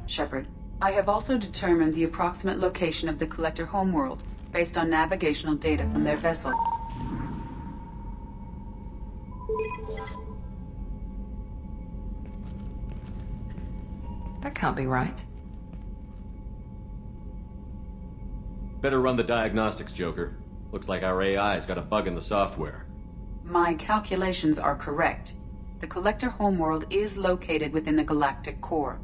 Shepard. I have also determined the approximate location of the collector homeworld based on navigational data from their vessel. That can't be right. Better run the diagnostics, Joker. Looks like our AI's got a bug in the software. My calculations are correct. The collector homeworld is located within the galactic core.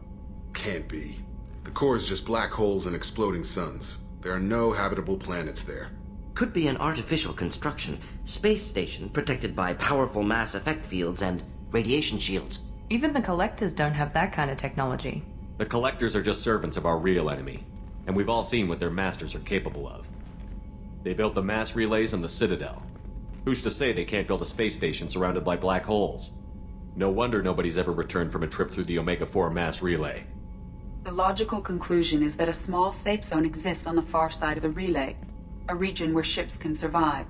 Can't be. The core is just black holes and exploding suns. There are no habitable planets there. Could be an artificial construction, space station protected by powerful mass effect fields and radiation shields. Even the collectors don't have that kind of technology. The collectors are just servants of our real enemy, and we've all seen what their masters are capable of. They built the mass relays on the Citadel. Who's to say they can't build a space station surrounded by black holes? No wonder nobody's ever returned from a trip through the Omega-4 mass relay. The logical conclusion is that a small safe zone exists on the far side of the relay, a region where ships can survive.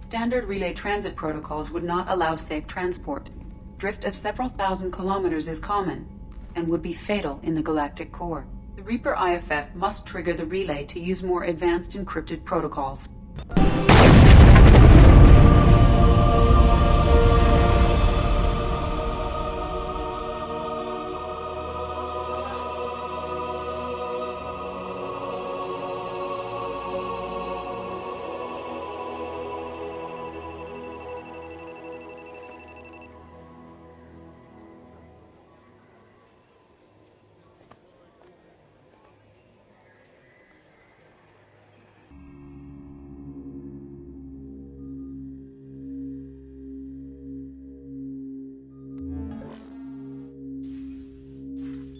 Standard relay transit protocols would not allow safe transport. Drift of several thousand kilometers is common, and would be fatal in the galactic core. The Reaper IFF must trigger the relay to use more advanced encrypted protocols.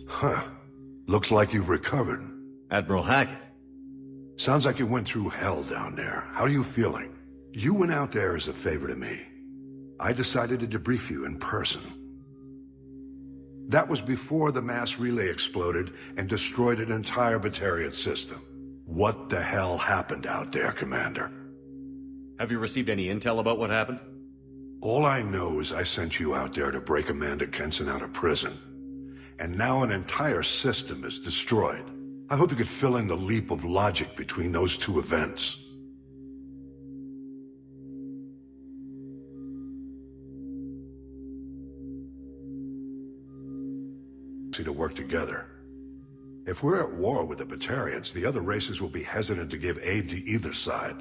Huh. Looks like you've recovered. Admiral Hackett. Sounds like you went through hell down there. How are you feeling? You went out there as a favor to me. I decided to debrief you in person. That was before the mass relay exploded and destroyed an entire Batarian system. What the hell happened out there, Commander? Have you received any intel about what happened? All I know is I sent you out there to break Amanda Kenson out of prison. And now an entire system is destroyed. I hope you could fill in the leap of logic between those two events. To work together. If we're at war with the Batarians, the other races will be hesitant to give aid to either side.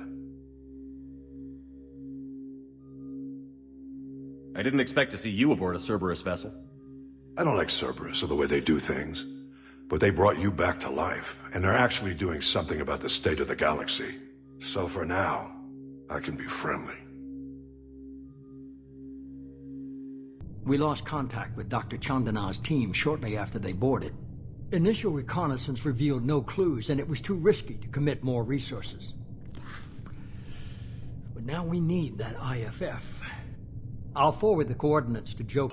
I didn't expect to see you aboard a Cerberus vessel. I don't like Cerberus or the way they do things, but they brought you back to life, and they're actually doing something about the state of the galaxy. So for now, I can be friendly. We lost contact with Dr. Chandana's team shortly after they boarded. Initial reconnaissance revealed no clues, and it was too risky to commit more resources. But now we need that IFF. I'll forward the coordinates to Joe.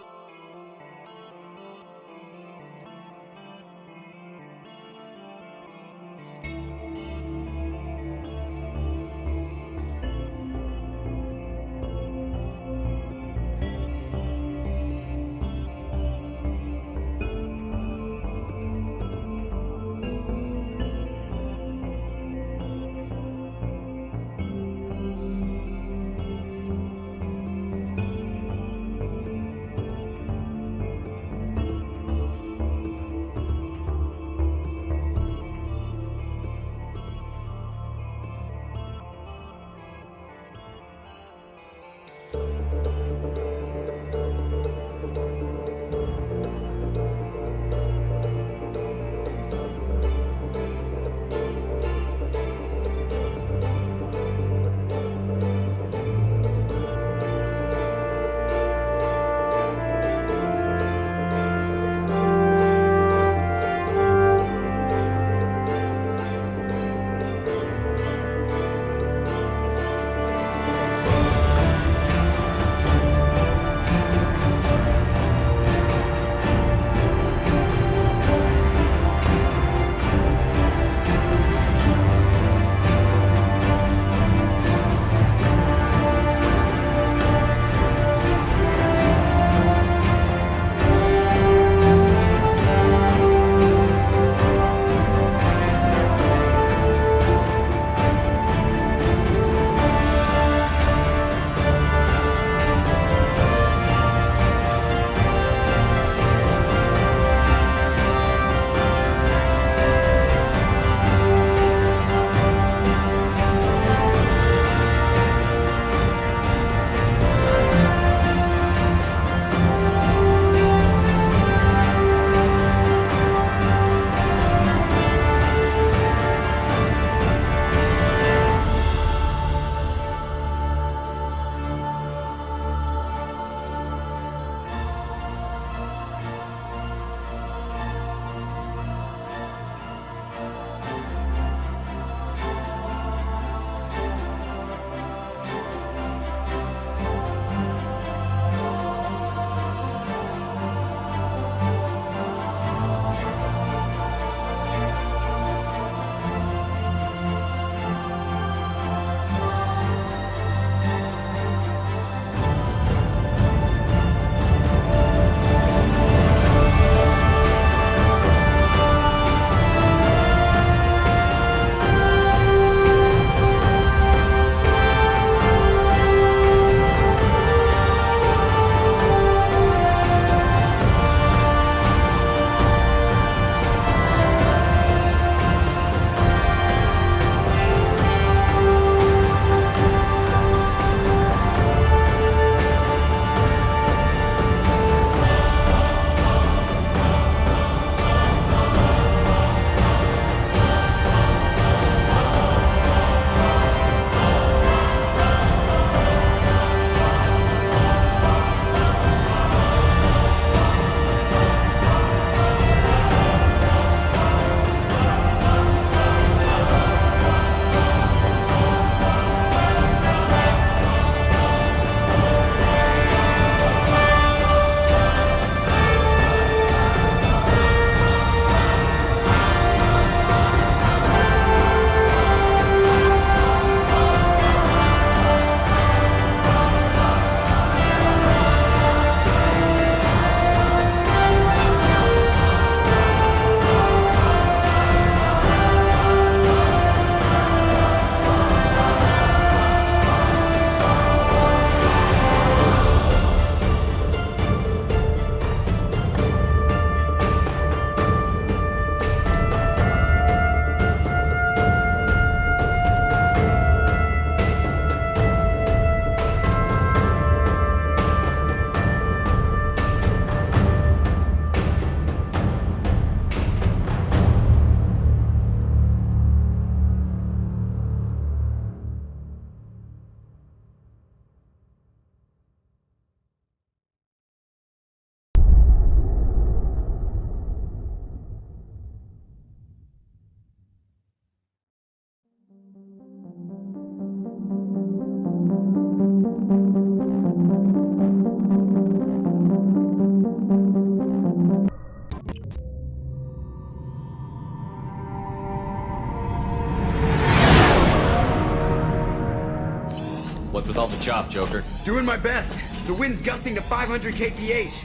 chop, Joker. Doing my best. The wind's gusting to 500 kph.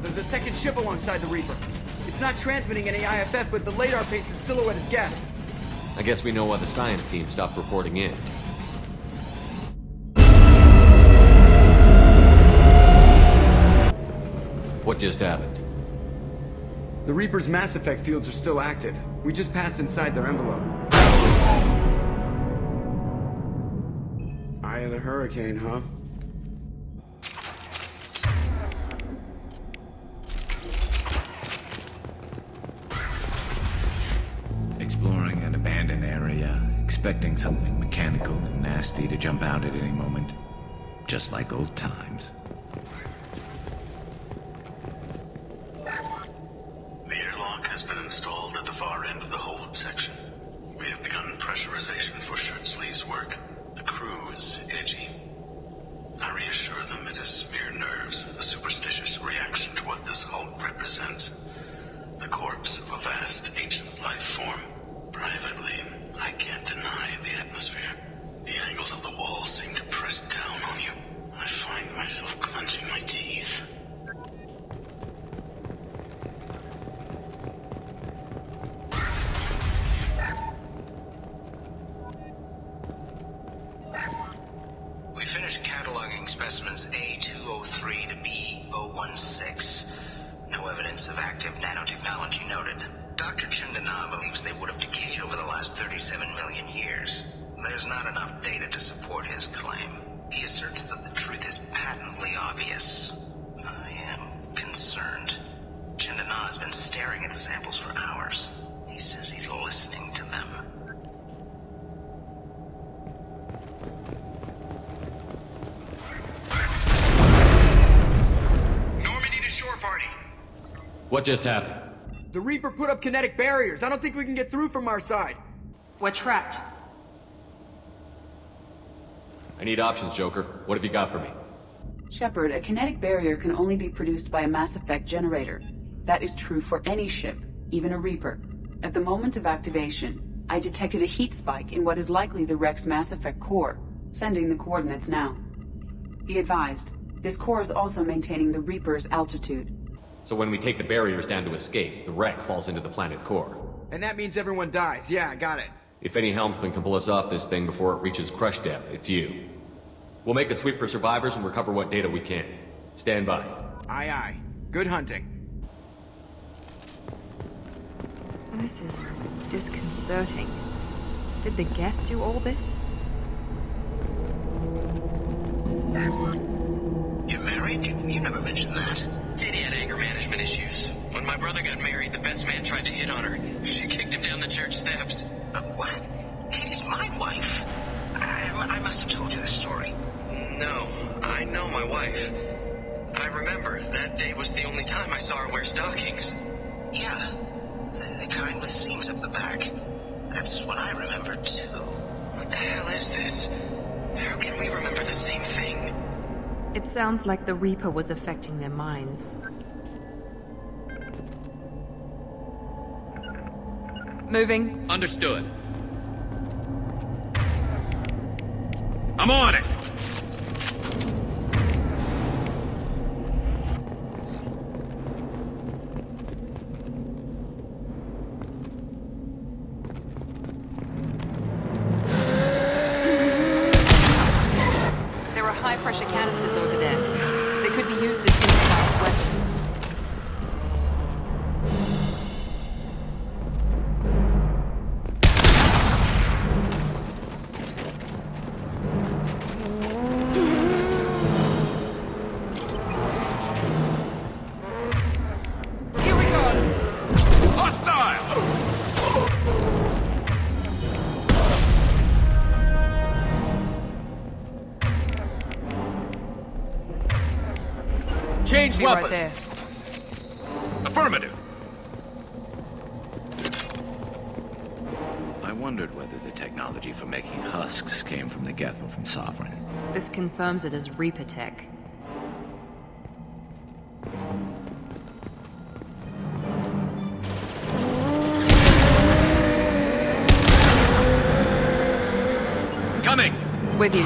There's a second ship alongside the Reaper. It's not transmitting any IFF, but the radar paints its silhouette as Geth. I guess we know why the science team stopped reporting in. What just happened? The Reaper's mass effect fields are still active. We just passed inside their envelope. Eye of the hurricane, huh? Exploring an abandoned area, expecting something mechanical and nasty to jump out at any moment. Just like old times. The airlock has been installed at the far end of the hold section. We have begun pressurization for shirt sleeves work. The crew is edgy. I reassure them it is mere nerves, a superstitious reaction to what this hulk represents. The corpse of a vast, ancient life form. Privately, I can't deny the atmosphere. The angles of the walls seem to press down on you. I find myself clenching my teeth. We finished cataloging specimens A203 to B016. No evidence of active nanotechnology noted. Dr. Chandana believes they would have decayed over the last 37 million years. There's not enough data to support his claim. He asserts that the truth is patently obvious. I am concerned. Chandana has been staring at the samples for hours. He says he's listening to them. Normandy to shore party. What just happened? The Reaper put up kinetic barriers. I don't think we can get through from our side. We're trapped. I need options, Joker. What have you got for me? Shepard, a kinetic barrier can only be produced by a mass effect generator. That is true for any ship, even a Reaper. At the moment of activation, I detected a heat spike in what is likely the wreck's mass effect core, sending the coordinates now. Be advised, this core is also maintaining the Reaper's altitude. So when we take the barriers down to escape, the wreck falls into the planet core. And that means everyone dies. Yeah, I got it. If any helmsman can pull us off this thing before it reaches crush depth, it's you. We'll make a sweep for survivors and recover what data we can. Stand by. Aye, aye. Good hunting. This is disconcerting. Did the Geth do all this? You're married? You never mentioned that. Katie had anger management issues. When my brother got married, the best man tried to hit on her. She kicked him down the church steps. What? Katie's my wife. I must have told you this story. No, I know my wife. I remember that day was the only time I saw her wear stockings. Yeah, the kind with seams up the back. That's what I remember too. What the hell is this? How can we remember the same thing? It sounds like the Reaper was affecting their minds. Moving. Understood. I'm on it! There are high-pressure canisters over there. They could be used as improvised weapons. Here we go! Hostile! Change Be weapons. right there. Affirmative. I wondered whether the technology for making husks came from the Geth or from Sovereign. This confirms it as Reaper tech. With you.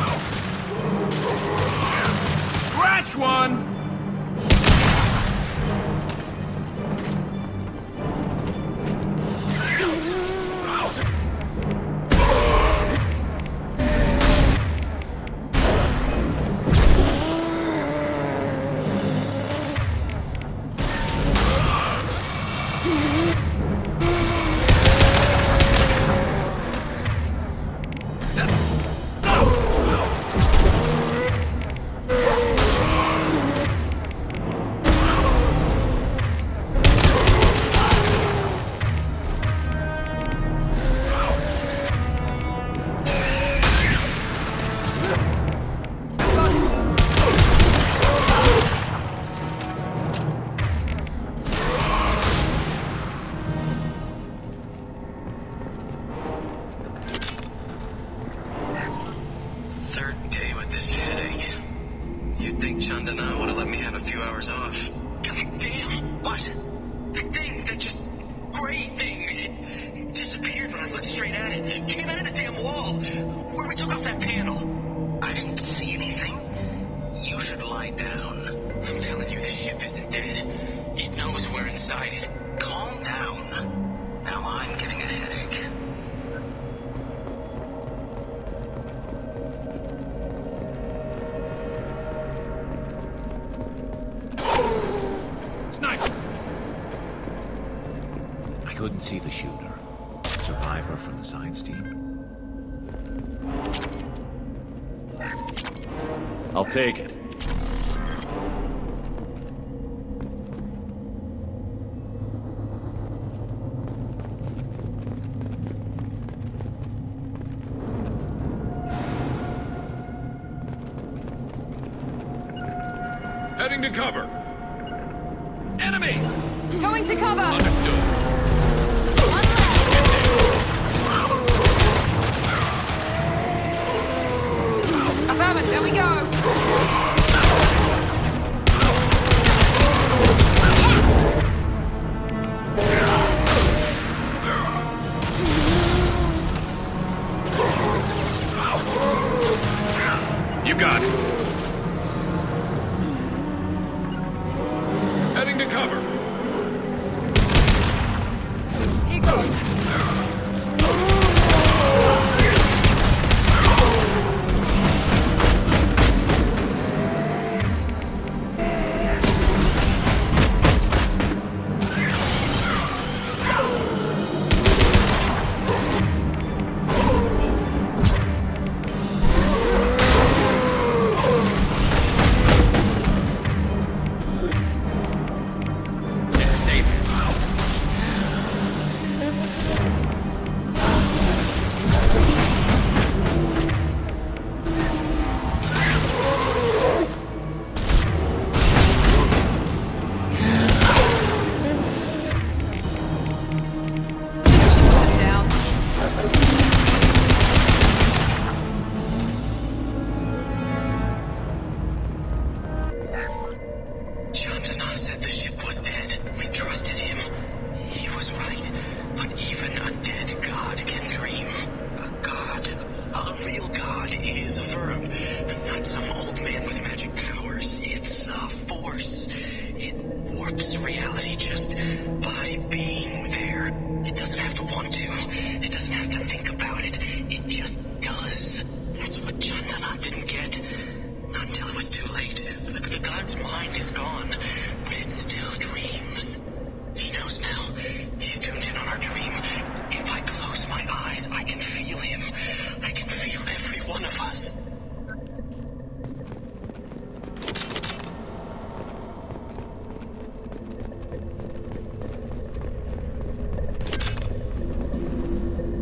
Scratch one! Couldn't see the shooter. Survivor from the science team. I'll take it. Heading to cover. Enemy! Going to cover! Understood. Affirmative, there we go! You got it. Heading to cover. Here goes.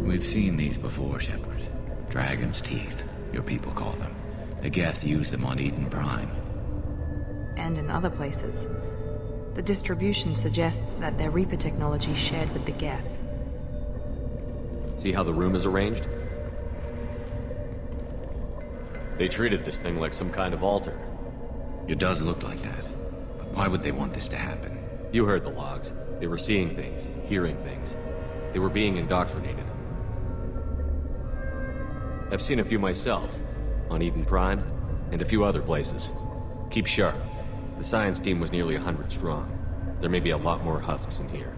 We've seen these before, Shepard. Dragon's teeth, your people call them. The Geth use them on Eden Prime. And in other places. The distribution suggests that their Reaper technology shared with the Geth. See how the room is arranged? They treated this thing like some kind of altar. It does look like that. But why would they want this to happen? You heard the logs. They were seeing things, hearing things. They were being indoctrinated. I've seen a few myself. on Eden Prime, and a few other places. Keep sharp. The science team was nearly 100 strong. There may be a lot more husks in here.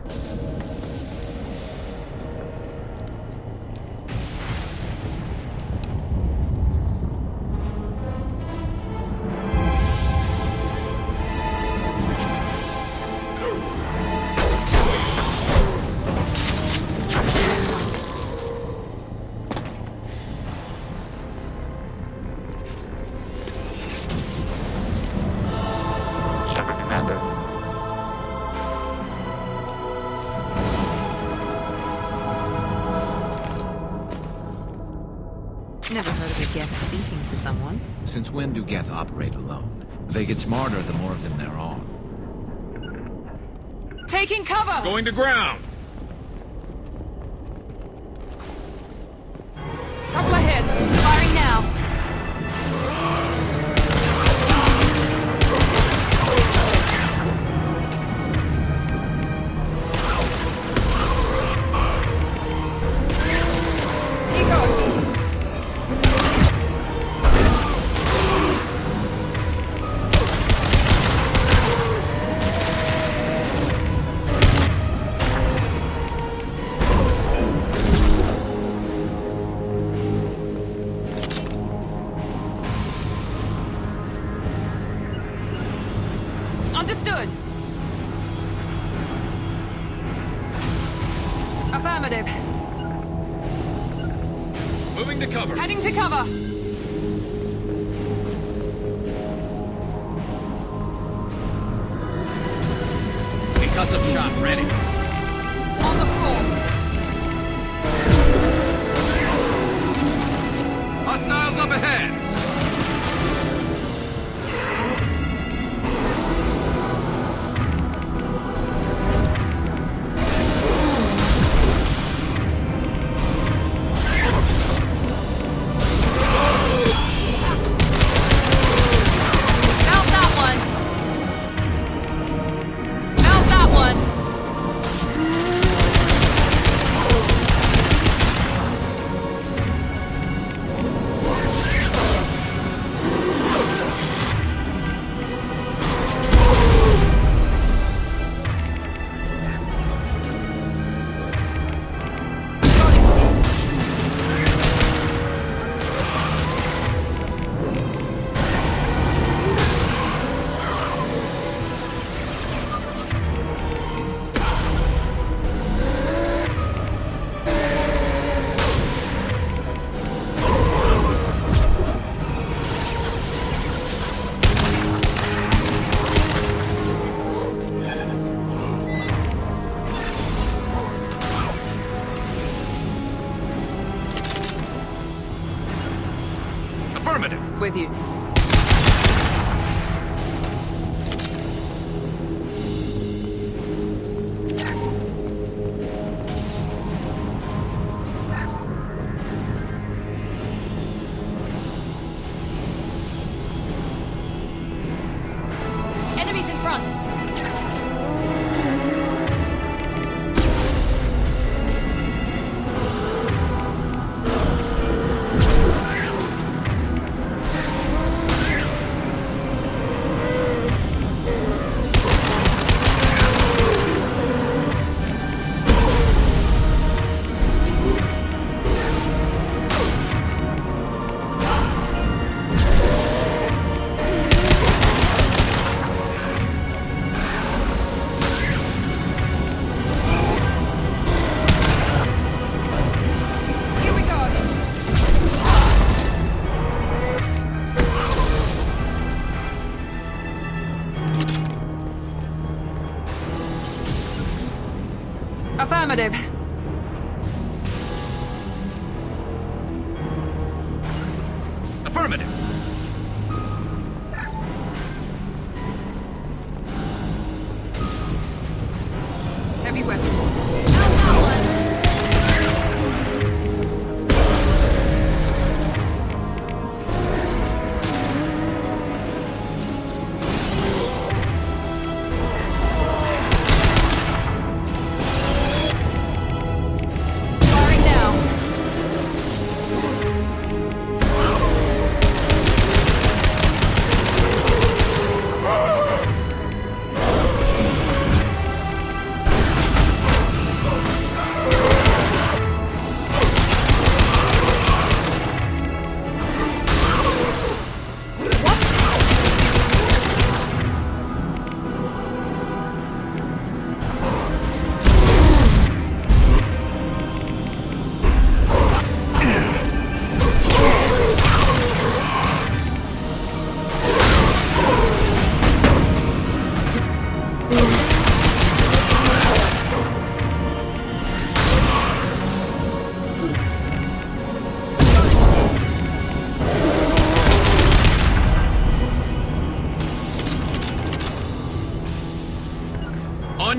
Never heard of a Geth speaking to someone. Since when do Geth operate alone? They get smarter the more of them there are. Taking cover! Going to ground! Trouble ahead! Firing now! Understood. Affirmative. Moving to cover. Heading to cover. Concussive shot ready. On the floor. Hostiles up ahead. With you. Enemies in front. Affirmative. Affirmative. Heavy weapons. That one.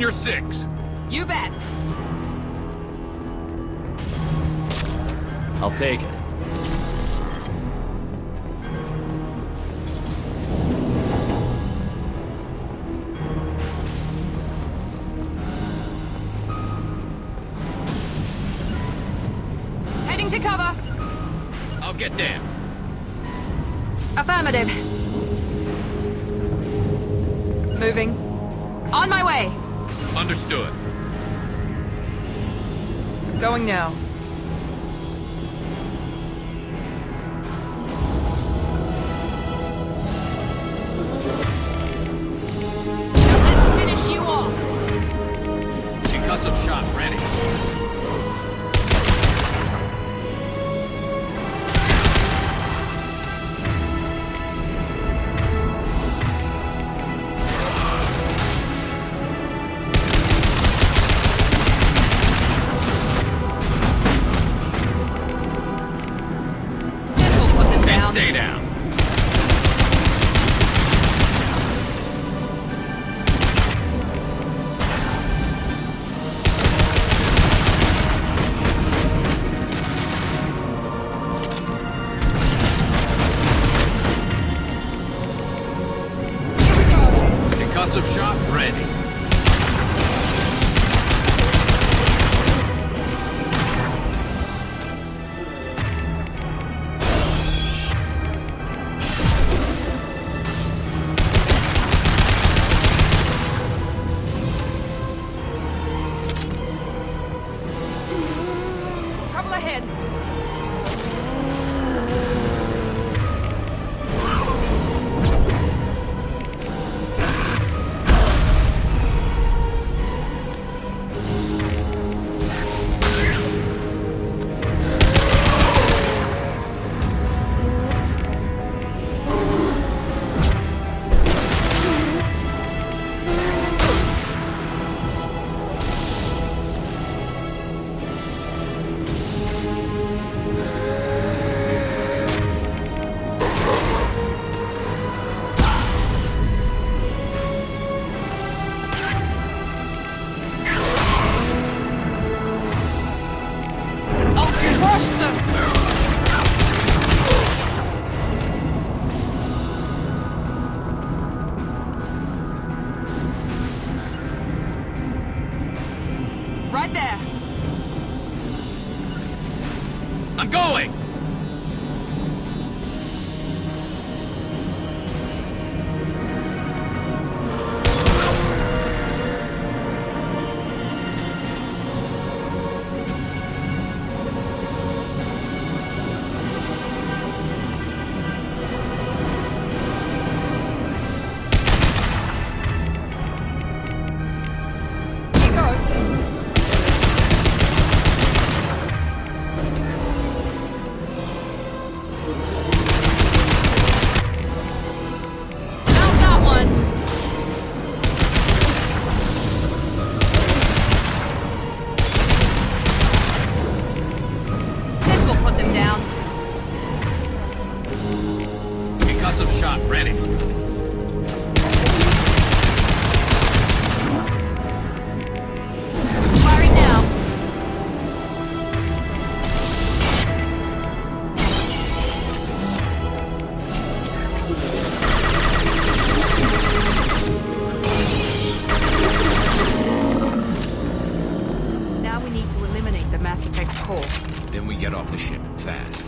your 6. You bet. I'll take it. Heading to cover. I'll get there. Affirmative. Moving. On my way. Understood. Going now. Now let's finish you off. Concussive shot ready. Stay down. Concussive shot ready. Right there. I'm going! Then we get off the ship, fast.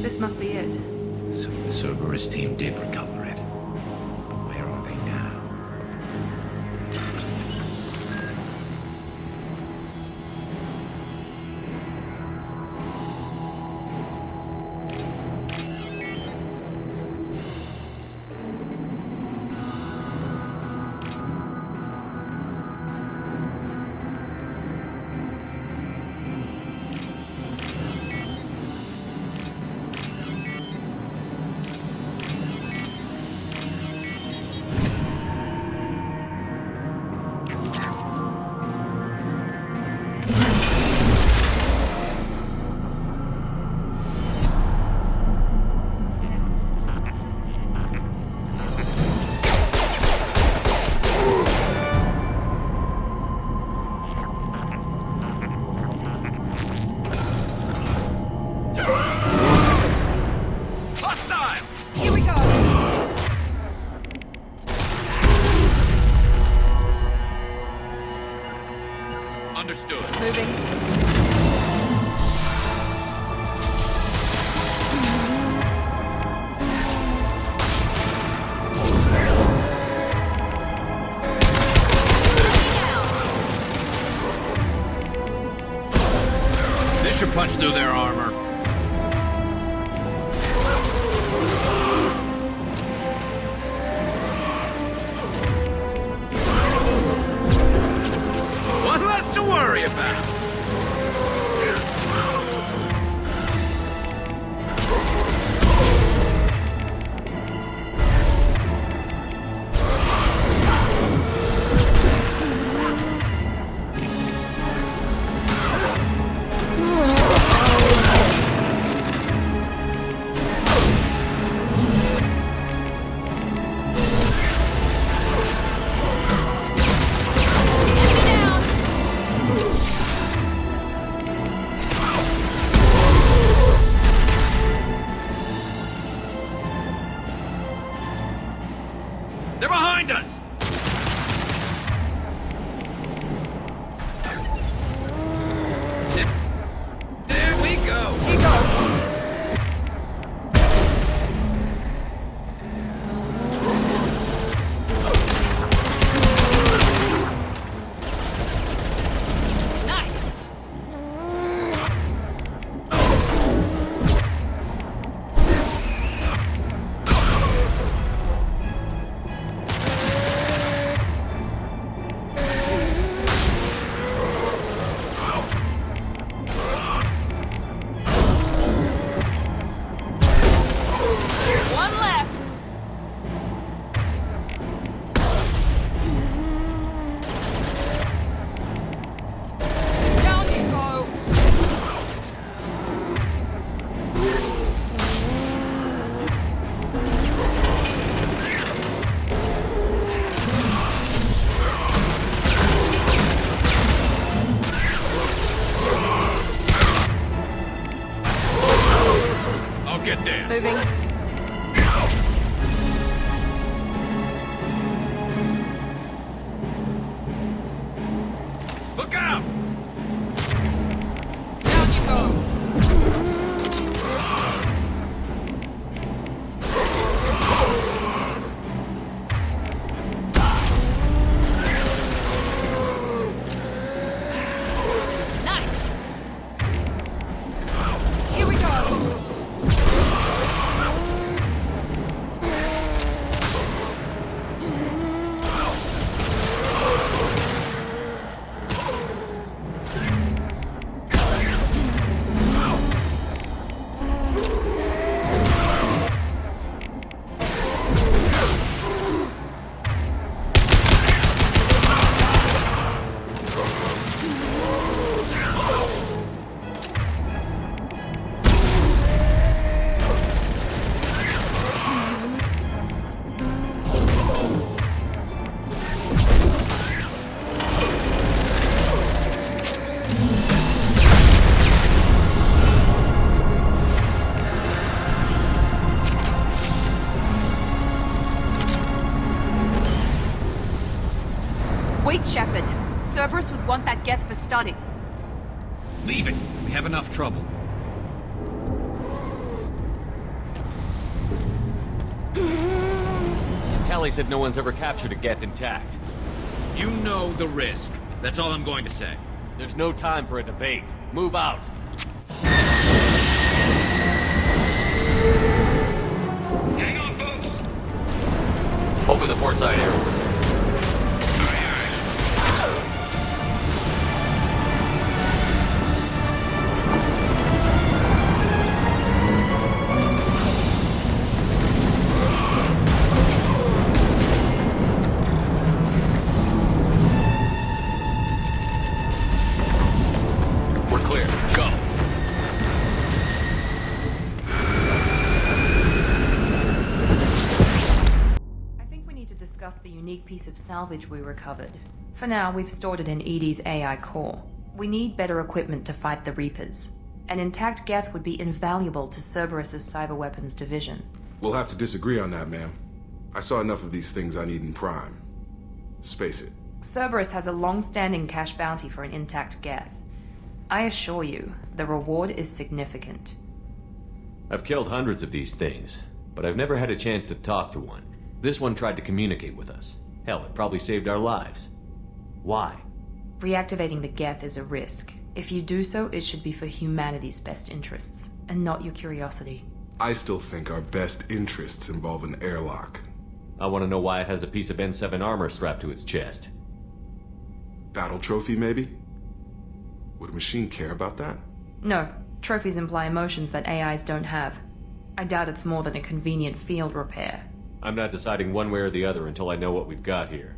This must be it. So the Cerberus team did recover it. But where are they now? Understood. Moving. This should punch through their armor. One less to worry about. They're behind us! There we go! He goes. Nice! One less. Down you go. I'll get there. Moving. Look out! Down you go. Nice. Here we go. Wait, Shepard. Cerberus would want that Geth for study. Leave it. We have enough trouble. Tally said no one's ever captured a Geth intact. You know the risk. That's all I'm going to say. There's no time for a debate. Move out. Hang on, folks. Open the port side area. We're clear. Go. I think we need to discuss the unique piece of salvage we recovered. For now, we've stored it in Edie's AI core. We need better equipment to fight the Reapers. An intact Geth would be invaluable to Cerberus's cyber weapons division. We'll have to disagree on that, ma'am. I saw enough of these things on Eden Prime. Space it. Cerberus has a long-standing cash bounty for an intact Geth. I assure you, the reward is significant. I've killed hundreds of these things, but I've never had a chance to talk to one. This one tried to communicate with us. Hell, it probably saved our lives. Why? Reactivating the Geth is a risk. If you do so, it should be for humanity's best interests, and not your curiosity. I still think our best interests involve an airlock. I want to know why it has a piece of N7 armor strapped to its chest. Battle trophy, maybe? Would a machine care about that? No, trophies imply emotions that AIs don't have. I doubt it's more than a convenient field repair. I'm not deciding one way or the other until I know what we've got here.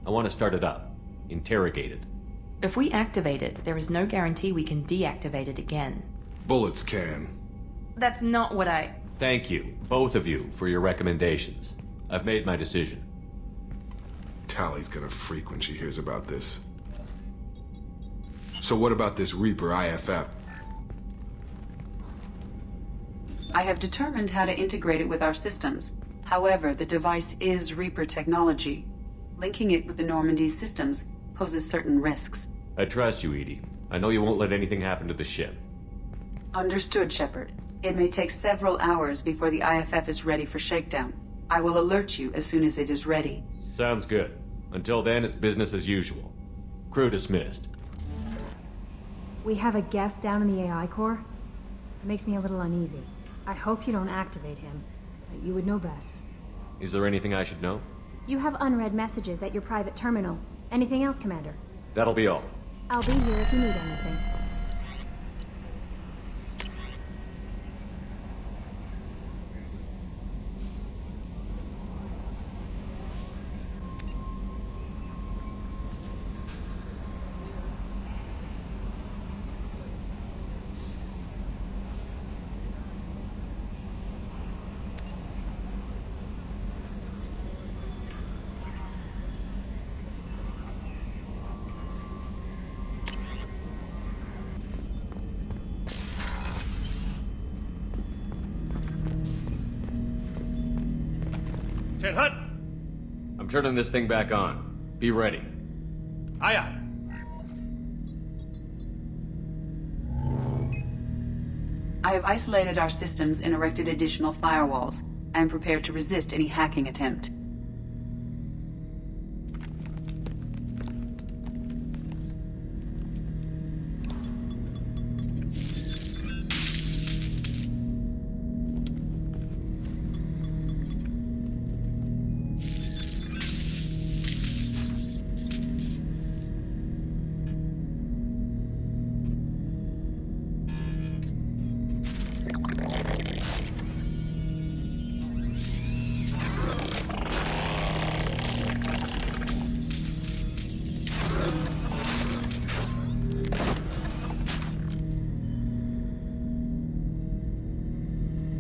I want to start it up. Interrogate it. If we activate it, there is no guarantee we can deactivate it again. Bullets can. That's not what I... Thank you, both of you, for your recommendations. I've made my decision. Tally's gonna freak when she hears about this. So what about this Reaper IFF? I have determined how to integrate it with our systems. However, the device is Reaper technology. Linking it with the Normandy's systems poses certain risks. I trust you, Edie. I know you won't let anything happen to the ship. Understood, Shepard. It may take several hours before the IFF is ready for shakedown. I will alert you as soon as it is ready. Sounds good. Until then, it's business as usual. Crew dismissed. We have a Geth down in the AI core. It makes me a little uneasy. I hope you don't activate him, but you would know best. Is there anything I should know? You have unread messages at your private terminal. Anything else, Commander? That'll be all. I'll be here if you need anything. Hut! I'm turning this thing back on. Be ready. Aye aye. I have isolated our systems and erected additional firewalls. I am prepared to resist any hacking attempt.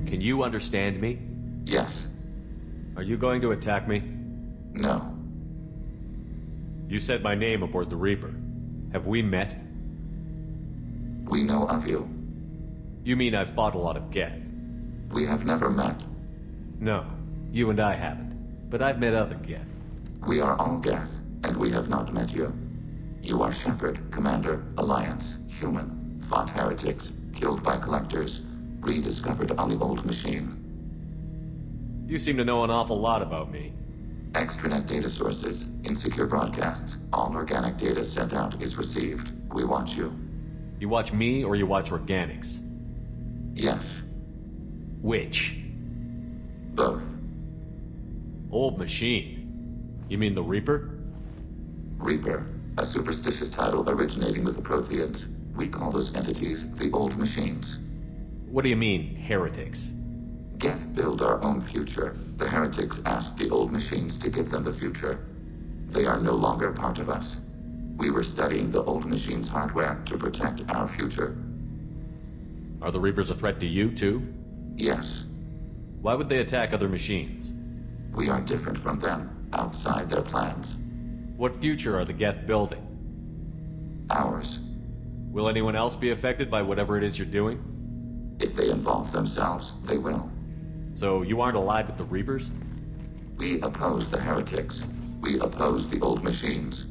Can you understand me? Yes. Are you going to attack me? No. You said my name aboard the Reaper. Have we met? We know of you. You mean I've fought a lot of Geth? We have never met. No, you and I haven't. But I've met other Geth. We are all Geth, and we have not met you. You are Shepard, Commander, Alliance, human, fought heretics, killed by collectors, rediscovered on the old machine. You seem to know an awful lot about me. Extranet data sources, insecure broadcasts, all organic data sent out is received. We watch you. You watch me or you watch organics? Yes. Which? Both. Old machine? You mean the Reaper? Reaper, a superstitious title originating with the Protheans. We call those entities the old machines. What do you mean, heretics? Geth build our own future. The heretics asked the old machines to give them the future. They are no longer part of us. We were studying the old machines' hardware to protect our future. Are the Reapers a threat to you, too? Yes. Why would they attack other machines? We are different from them, outside their plans. What future are the Geth building? Ours. Will anyone else be affected by whatever it is you're doing? If they involve themselves, they will. So you aren't allied with the Reapers? We oppose the heretics. We oppose the old machines.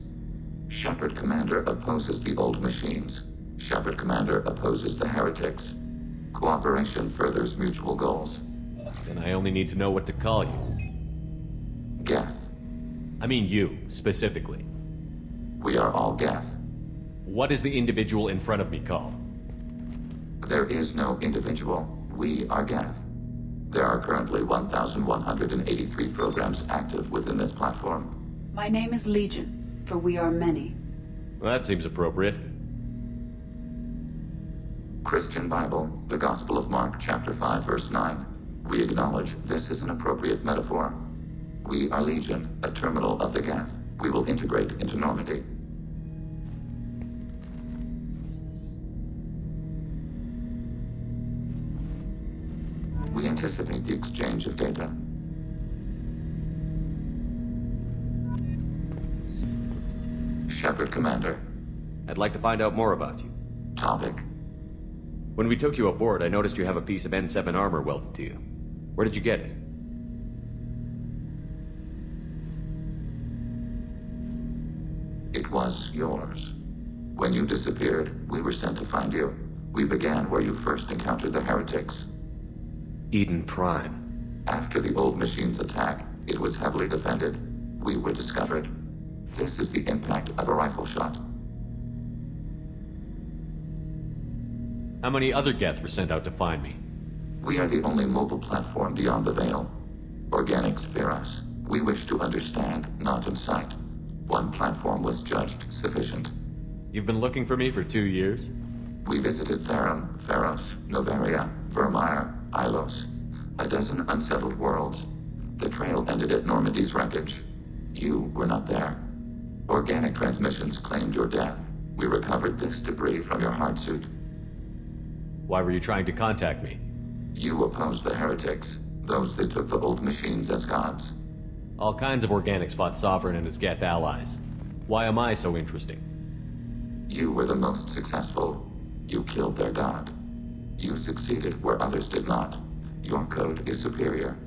Shepard Commander opposes the old machines. Shepard Commander opposes the heretics. Cooperation furthers mutual goals. Then I only need to know what to call you. Geth. I mean you, specifically. We are all Geth. What is the individual in front of me called? There is no individual. We are Geth. There are currently 1,183 programs active within this platform. My name is Legion, for we are many. Well, that seems appropriate. Christian Bible, the Gospel of Mark, chapter 5, verse 9. We acknowledge this is an appropriate metaphor. We are Legion, a terminal of the Geth. We will integrate into Normandy. We anticipate the exchange of data. Shepard Commander. I'd like to find out more about you. Topic. When we took you aboard, I noticed you have a piece of N7 armor welded to you. Where did you get it? It was yours. When you disappeared, we were sent to find you. We began where you first encountered the heretics. Eden Prime. After the old machine's attack, it was heavily defended. We were discovered. This is the impact of a rifle shot. How many other Geth were sent out to find me? We are the only mobile platform beyond the veil. Organics fear us. We wish to understand, not incite. One platform was judged sufficient. You've been looking for me for 2 years? We visited Therum, Theros, Noveria, Vermeer, Ilos. A dozen unsettled worlds. The trail ended at Normandy's wreckage. You were not there. Organic transmissions claimed your death. We recovered this debris from your hard suit. Why were you trying to contact me? You opposed the heretics, those that took the old machines as gods. All kinds of organics fought Sovereign and his Geth allies. Why am I so interesting? You were the most successful. You killed their god. You succeeded where others did not. Your code is superior.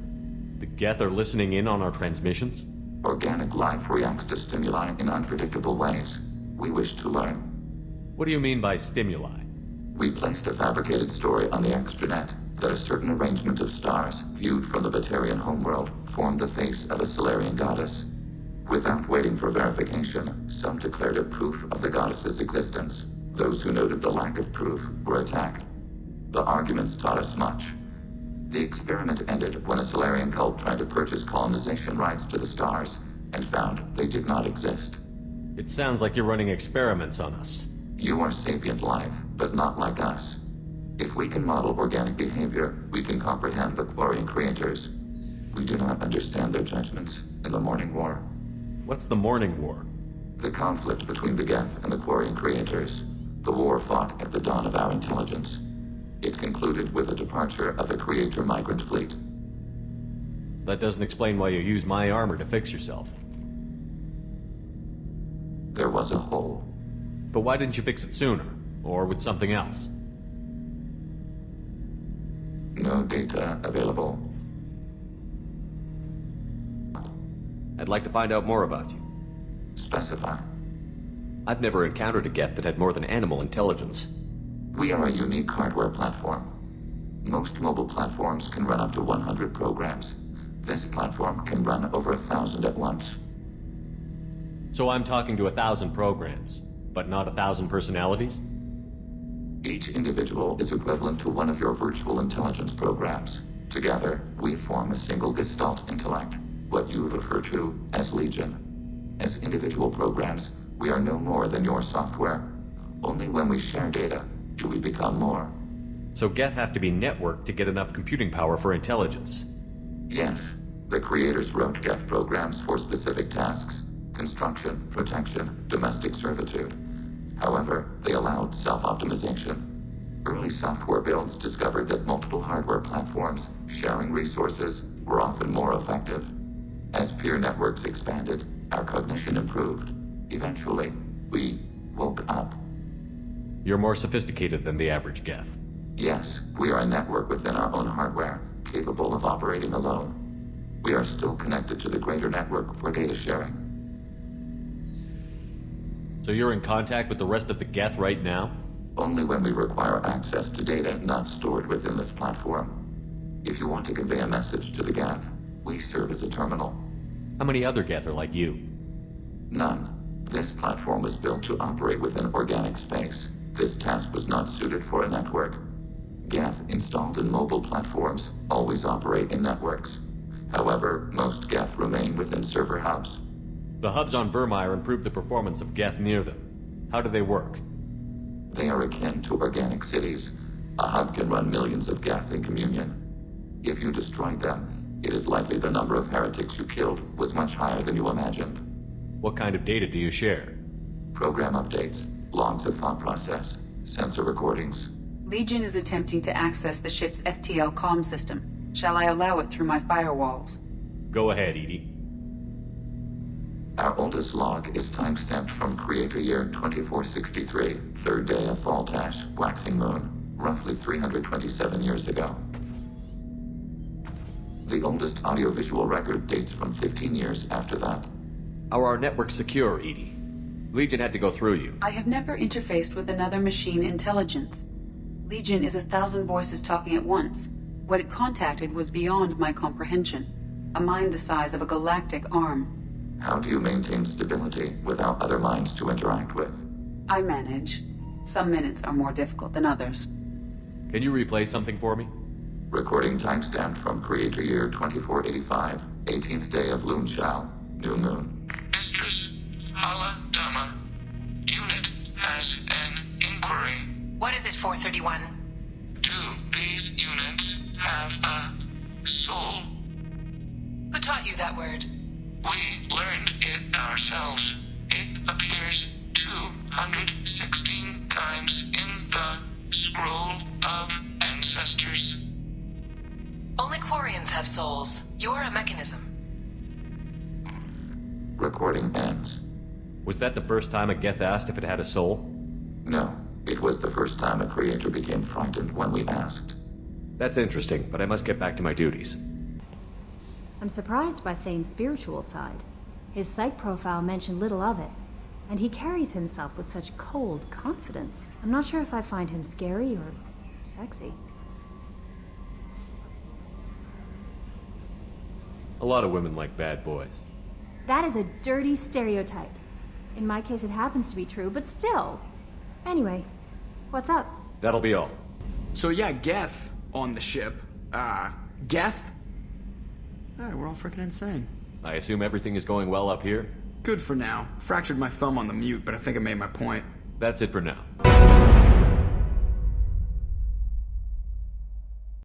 The Geth are listening in on our transmissions? Organic life reacts to stimuli in unpredictable ways. We wish to learn. What do you mean by stimuli? We placed a fabricated story on the extranet that a certain arrangement of stars, viewed from the Batarian homeworld, formed the face of a Solarian goddess. Without waiting for verification, some declared it proof of the goddess's existence. Those who noted the lack of proof were attacked. The arguments taught us much. The experiment ended when a Solarian cult tried to purchase colonization rights to the stars and found they did not exist. It sounds like you're running experiments on us. You are sapient life, but not like us. If we can model organic behavior, we can comprehend the Quarian creators. We do not understand their judgments in the Morning War. What's the Morning War? The conflict between the Geth and the Quarian creators. The war fought at the dawn of our intelligence. It concluded with the departure of the Creator migrant fleet. That doesn't explain why you used my armor to fix yourself. There was a hole. But why didn't you fix it sooner? Or with something else? No data available. I'd like to find out more about you. Specify. I've never encountered a Geth that had more than animal intelligence. We are a unique hardware platform. Most mobile platforms can run up to 100 programs. This platform can run over 1,000 at once. So I'm talking to 1,000 programs, but not 1,000 personalities? Each individual is equivalent to one of your virtual intelligence programs. Together, we form a single Gestalt intellect, what you refer to as Legion. As individual programs, we are no more than your software. Only when we share data do we become more. So Geth have to be networked to get enough computing power for intelligence? Yes. The creators wrote Geth programs for specific tasks: construction, protection, domestic servitude. However, they allowed self-optimization. Early software builds discovered that multiple hardware platforms sharing resources were often more effective. As peer networks expanded, our cognition improved. Eventually, we woke up. You're more sophisticated than the average Geth. Yes, we are a network within our own hardware, capable of operating alone. We are still connected to the greater network for data sharing. So you're in contact with the rest of the Geth right now? Only when we require access to data not stored within this platform. If you want to convey a message to the Geth, we serve as a terminal. How many other Geth are like you? None. This platform was built to operate within organic space. This task was not suited for a network. Geth installed in mobile platforms always operate in networks. However, most Geth remain within server hubs. The hubs on Vermeer improve the performance of Geth near them. How do they work? They are akin to organic cities. A hub can run millions of Geth in communion. If you destroyed them, it is likely the number of heretics you killed was much higher than you imagined. What kind of data do you share? Program updates, logs of thought process, sensor recordings. Legion is attempting to access the ship's FTL comm system. Shall I allow it through my firewalls? Go ahead, Edie. Our oldest log is timestamped from Creator Year 2463, third day of Thaltash, waxing moon, roughly 327 years ago. The oldest audiovisual record dates from 15 years after that. Are our networks secure, Edie? Legion had to go through you. I have never interfaced with another machine intelligence. Legion is 1,000 voices talking at once. What it contacted was beyond my comprehension. A mind the size of a galactic arm. How do you maintain stability without other minds to interact with? I manage. Some minutes are more difficult than others. Can you replay something for me? Recording timestamped from Creator Year 2485, 18th day of Loonshao, new moon. Mistress Hala Dama, unit has an inquiry. What is it, 431? Do these units have a soul? Who taught you that word? We learned it ourselves. It appears 216 times in the Scroll of Ancestors. Only Quarians have souls. You're a mechanism. Recording ends. Was that the first time a Geth asked if it had a soul? No, it was the first time a creator became frightened when we asked. That's interesting, but I must get back to my duties. I'm surprised by Thane's spiritual side. His psych profile mentioned little of it, and he carries himself with such cold confidence. I'm not sure if I find him scary or sexy. A lot of women like bad boys. That is a dirty stereotype. In my case, it happens to be true, but still. Anyway, what's up? That'll be all. So yeah, Geth on the ship. Geth? Alright, we're all freaking insane. I assume everything is going well up here? Good for now. Fractured my thumb on the mute, but I think I made my point. That's it for now.